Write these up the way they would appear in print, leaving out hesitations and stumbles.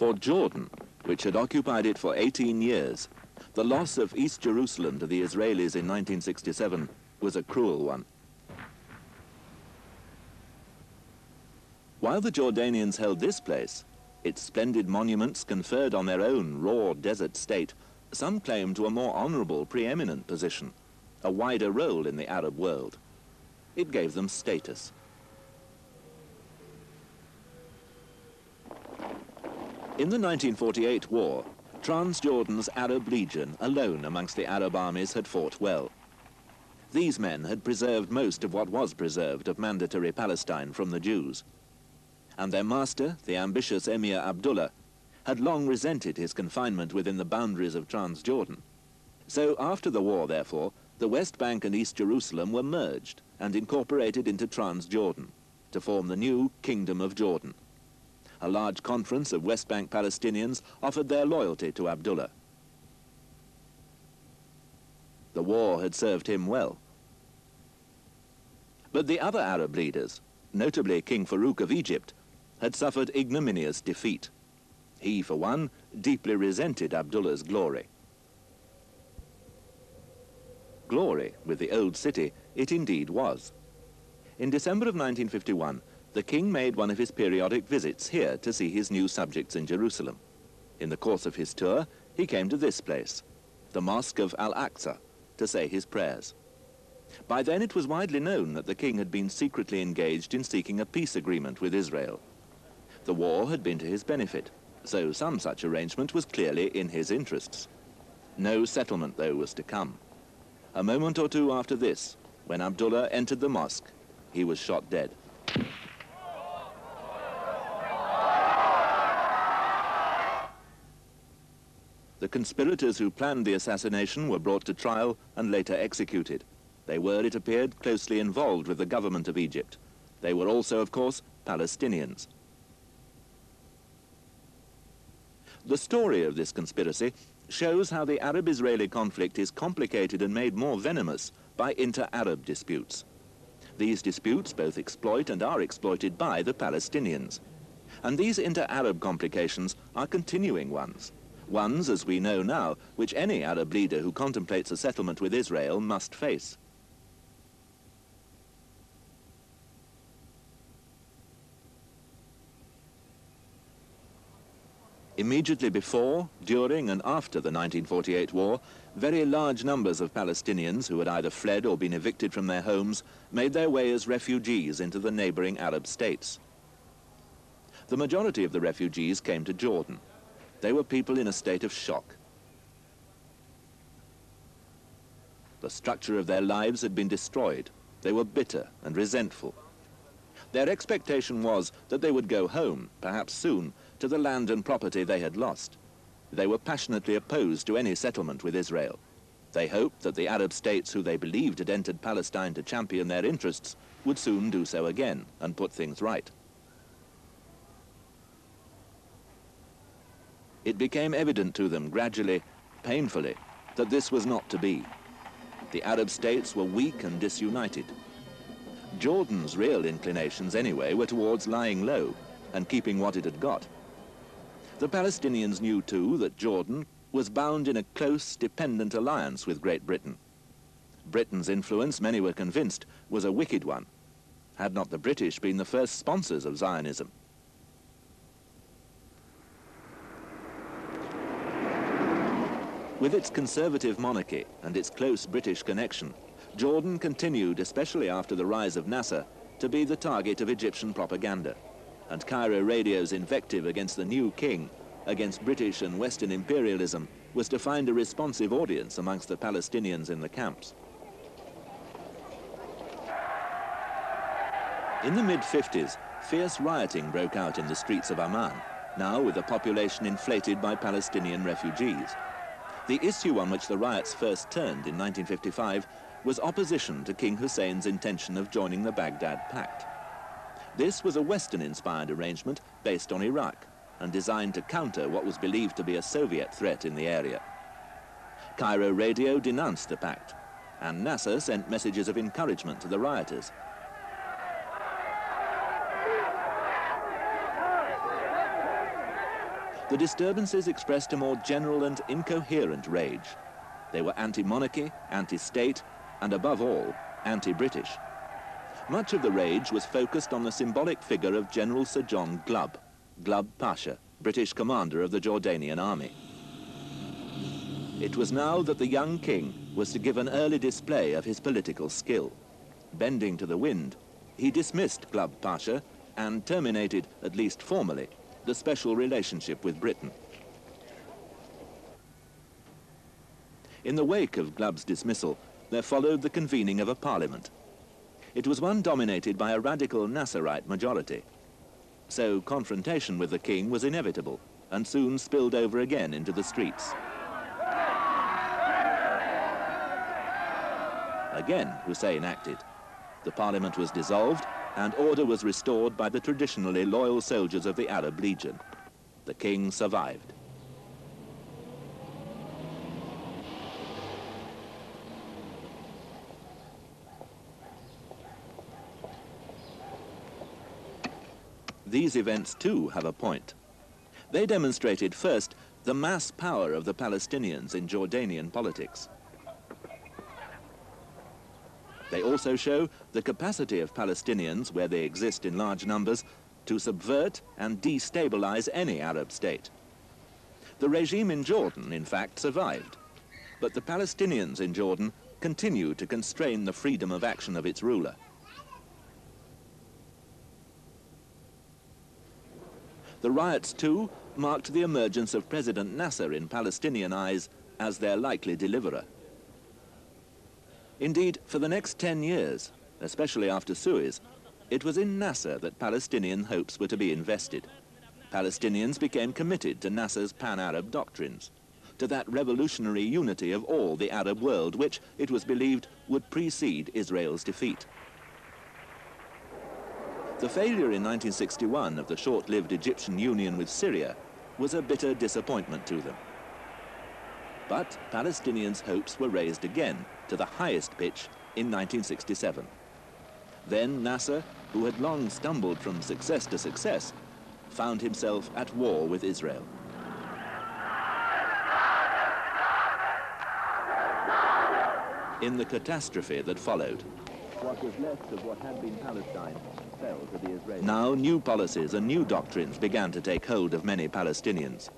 For Jordan, which had occupied it for 18 years, the loss of East Jerusalem to the Israelis in 1967 was a cruel one. While the Jordanians held this place, its splendid monuments conferred on their own raw desert state, some claimed to a more honorable preeminent position, a wider role in the Arab world. It gave them status. In the 1948 war, Transjordan's Arab Legion, alone amongst the Arab armies, had fought well. These men had preserved most of what was preserved of mandatory Palestine from the Jews. And their master, the ambitious Emir Abdullah, had long resented his confinement within the boundaries of Transjordan. So after the war, therefore, the West Bank and East Jerusalem were merged and incorporated into Transjordan to form the new Kingdom of Jordan. A large conference of West Bank Palestinians offered their loyalty to Abdullah. The war had served him well. But the other Arab leaders, notably King Farouk of Egypt, had suffered ignominious defeat. He, for one, deeply resented Abdullah's glory. Glory, with the old city, it indeed was. In December of 1951, the king made one of his periodic visits here to see his new subjects in Jerusalem. In the course of his tour, he came to this place, the Mosque of Al-Aqsa, to say his prayers. By then it was widely known that the king had been secretly engaged in seeking a peace agreement with Israel. The war had been to his benefit, so some such arrangement was clearly in his interests. No settlement, though, was to come. A moment or two after this, when Abdullah entered the mosque, he was shot dead. The conspirators who planned the assassination were brought to trial and later executed. They were, it appeared, closely involved with the government of Egypt. They were also, of course, Palestinians. The story of this conspiracy shows how the Arab-Israeli conflict is complicated and made more venomous by inter-Arab disputes. These disputes both exploit and are exploited by the Palestinians. And these inter-Arab complications are continuing ones. Ones, as we know now, which any Arab leader who contemplates a settlement with Israel must face. Immediately before, during and after the 1948 war, very large numbers of Palestinians who had either fled or been evicted from their homes made their way as refugees into the neighboring Arab states. The majority of the refugees came to Jordan. They were people in a state of shock. The structure of their lives had been destroyed. They were bitter and resentful. Their expectation was that they would go home, perhaps soon, to the land and property they had lost. They were passionately opposed to any settlement with Israel. They hoped that the Arab states who they believed had entered Palestine to champion their interests would soon do so again and put things right. It became evident to them gradually, painfully, that this was not to be. The Arab states were weak and disunited. Jordan's real inclinations, anyway, were towards lying low and keeping what it had got. The Palestinians knew, too, that Jordan was bound in a close, dependent alliance with Great Britain. Britain's influence, many were convinced, was a wicked one. Had not the British been the first sponsors of Zionism? With its conservative monarchy and its close British connection, Jordan continued, especially after the rise of Nasser, to be the target of Egyptian propaganda. And Cairo radio's invective against the new king, against British and Western imperialism, was to find a responsive audience amongst the Palestinians in the camps. In the mid-50s, fierce rioting broke out in the streets of Amman, now with the population inflated by Palestinian refugees. The issue on which the riots first turned in 1955 was opposition to King Hussein's intention of joining the Baghdad Pact. This was a Western-inspired arrangement based on Iraq and designed to counter what was believed to be a Soviet threat in the area. Cairo radio denounced the pact, and Nasser sent messages of encouragement to the rioters. The disturbances expressed a more general and incoherent rage. They were anti-monarchy, anti-state, and above all, anti-British. Much of the rage was focused on the symbolic figure of General Sir John Glubb, Glubb Pasha, British commander of the Jordanian army. It was now that the young king was to give an early display of his political skill. Bending to the wind, he dismissed Glubb Pasha and terminated, at least formally, the special relationship with Britain. In the wake of Glubb's dismissal, there followed the convening of a parliament. It was one dominated by a radical Nasserite majority. So confrontation with the king was inevitable and soon spilled over again into the streets. Again, Hussein acted. The parliament was dissolved and order was restored by the traditionally loyal soldiers of the Arab Legion. The king survived. These events too have a point. They demonstrated first the mass power of the Palestinians in Jordanian politics. They also show the capacity of Palestinians, where they exist in large numbers, to subvert and destabilize any Arab state. The regime in Jordan, in fact, survived, but the Palestinians in Jordan continue to constrain the freedom of action of its ruler. The riots, too, marked the emergence of President Nasser in Palestinian eyes as their likely deliverer. Indeed, for the next 10 years, especially after Suez, it was in Nasser that Palestinian hopes were to be invested. Palestinians became committed to Nasser's pan-Arab doctrines, to that revolutionary unity of all the Arab world which, it was believed, would precede Israel's defeat. The failure in 1961 of the short-lived Egyptian union with Syria was a bitter disappointment to them. But Palestinians' hopes were raised again to the highest pitch in 1967. Then Nasser, who had long stumbled from success to success, found himself at war with Israel. In the catastrophe that followed, what was left of what had been Palestine fell to the Israelis. Now new policies and new doctrines began to take hold of many Palestinians.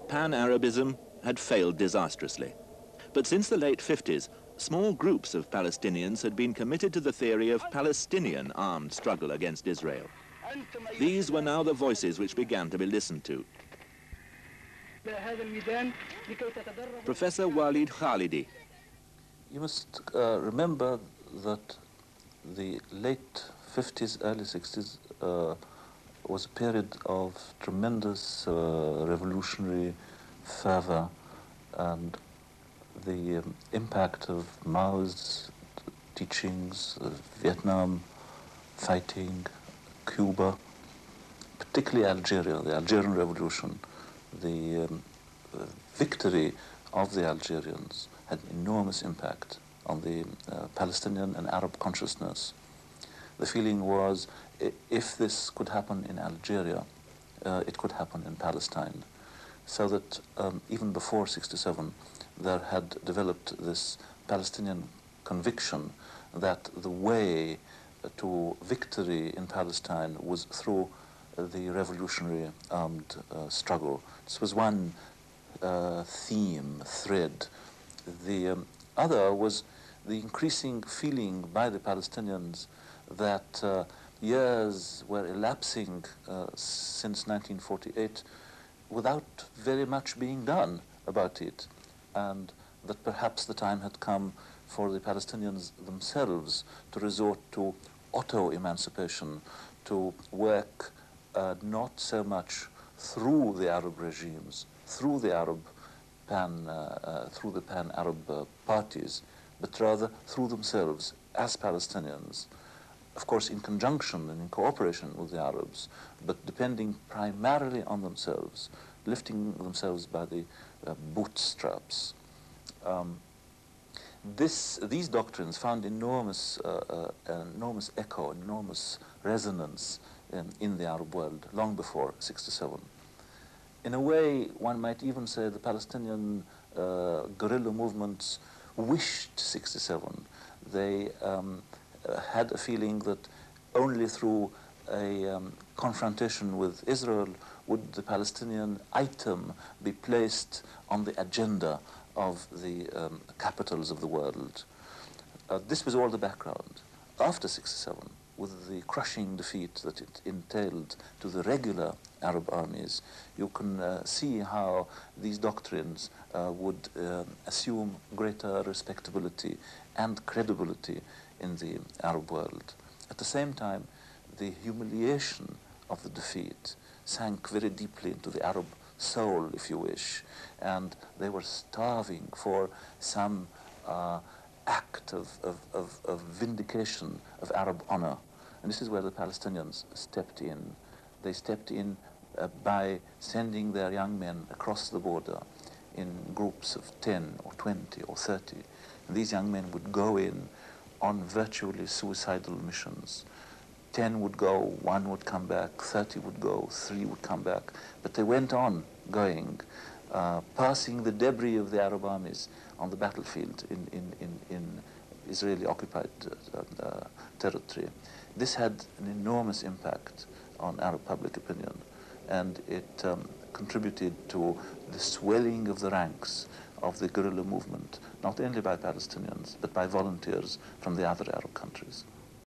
Pan-Arabism had failed disastrously. But since the late 50s, small groups of Palestinians had been committed to the theory of Palestinian armed struggle against Israel. These were now the voices which began to be listened to. Professor Walid Khalidi. You must remember that the late 50s, early 60s was a period of tremendous revolutionary fervor, and the impact of Mao's teachings, Vietnam, fighting, Cuba, particularly Algeria, the Algerian Revolution, the victory of the Algerians had enormous impact on the Palestinian and Arab consciousness. The feeling was, if this could happen in Algeria, it could happen in Palestine. So that even before '67, there had developed this Palestinian conviction that the way to victory in Palestine was through the revolutionary armed struggle. This was one theme, thread. The other was the increasing feeling by the Palestinians that years were elapsing since 1948 without very much being done about it, and that perhaps the time had come for the Palestinians themselves to resort to auto-emancipation, to work not so much through the Arab regimes, through the pan-Arab parties, but rather through themselves as Palestinians, of course in conjunction and in cooperation with the Arabs, but depending primarily on themselves, lifting themselves by the bootstraps. These doctrines found enormous echo, enormous resonance in the Arab world long before '67. In a way, one might even say the Palestinian guerrilla movements wished 67. They had a feeling that only through a confrontation with Israel would the Palestinian item be placed on the agenda of the capitals of the world. This was all the background. After 67, with the crushing defeat that it entailed to the regular Arab armies, you can see how these doctrines would assume greater respectability and credibility in the Arab world. At the same time, the humiliation of the defeat sank very deeply into the Arab soul, if you wish, and they were starving for some act of vindication of Arab honor. And this is where the Palestinians stepped in. They stepped in by sending their young men across the border in groups of 10 or 20 or 30. And these young men would go in on virtually suicidal missions. 10 would go, 1 would come back, 30 would go, 3 would come back. But they went on going, passing the debris of the Arab armies on the battlefield in Israeli-occupied territory. This had an enormous impact on Arab public opinion, and it contributed to the swelling of the ranks of the guerrilla movement, not only by Palestinians, but by volunteers from the other Arab countries.